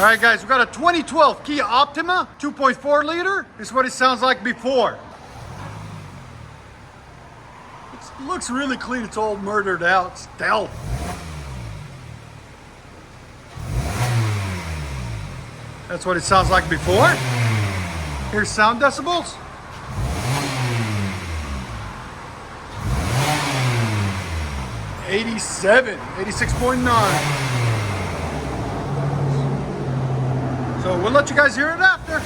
All right, guys, we got a 2012 Kia Optima 2.4 liter. This is what it sounds like before. It looks really clean. It's all murdered out. Stealth. That's what it sounds like before. Here's sound decibels. '87, 86.9. So we'll let you guys hear it after.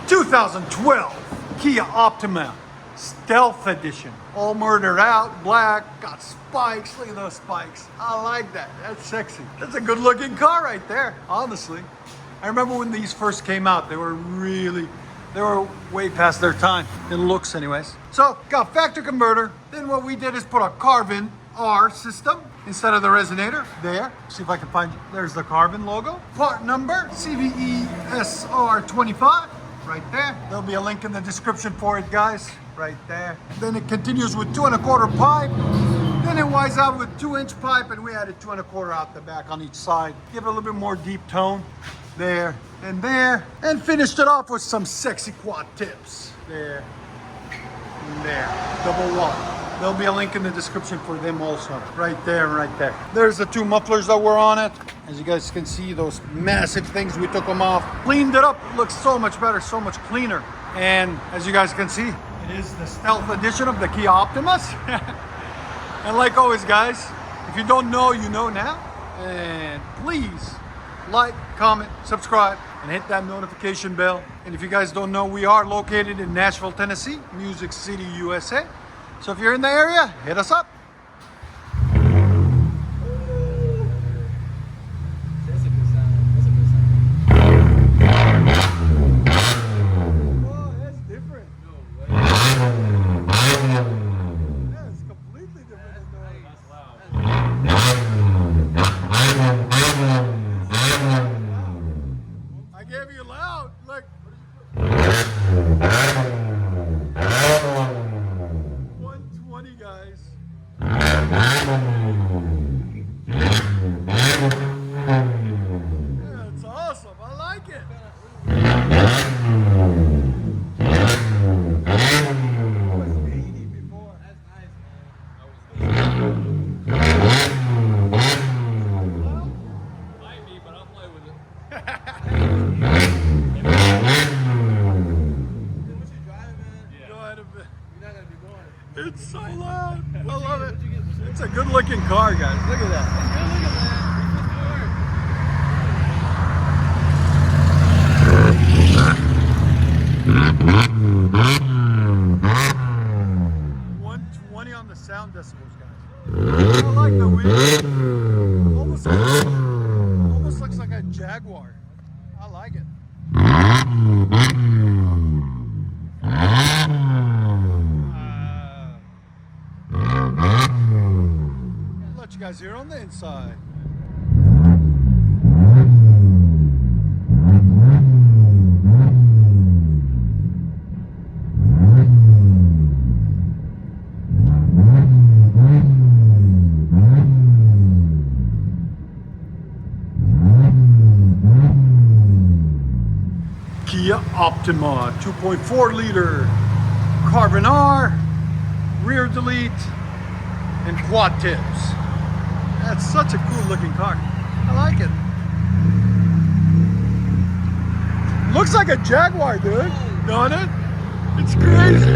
2012 Kia Optima Stealth Edition. All murdered out, black, got spikes. Look at those spikes. I like that. That's sexy. That's a good looking car right there, honestly. I remember when these first came out, they were way past their time, in looks anyways. So, got factory converter. Then what we did is put a CARVEN R system instead of the resonator there. See if I can find you. There's the CARVEN logo. Part number CVESR25 right there. There'll be a link in the description for it, guys, right there. Then it continues with 2 1/4 pipe. Then it winds out with 2-inch pipe, and we added 2 1/4 out the back on each side. Give it a little bit more deep tone there, and finished it off with some sexy quad tips there and there. Double wall. There'll be a link in the description for them also. Right there and right there. There's the 2 mufflers that were on it. As you guys can see, those massive things, we took them off. Cleaned it up. Looks so much better, so much cleaner. And as you guys can see, it is the stealth edition of the Kia Optimas. And like always, guys, if you don't know, you know now. And please like, comment, subscribe, and hit that notification bell. And if you guys don't know, we are located in Nashville, Tennessee, Music City, USA. So if you're in the area, hit us up. That's a good sound. That's a good sound. Oh, that's different. No way. Yeah, it's completely different. That's loud. I gave you loud. Look. 120, guys. Yeah, it's awesome. I like it. It was 80 before. That's nice, man. Might be, but I'll play with it. What you driving, man? Go ahead a bit. You're not gonna be going. It's so loud. I love it. What'd you get? It's a good looking car, guys. Look at that. Good looking, man. $120 on the sound decibels, guys. I like the wheel. Almost looks like a Jaguar. I like it. I'll let you guys hear on the inside. Kia Optima 2.4 liter, CARVEN R, rear delete, and quad tips. That's such a cool looking car. I like it. Looks like a Jaguar, dude. Don't it? It's crazy.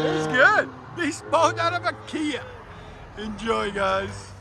It's good. Beast mode out of a Kia. Enjoy, guys.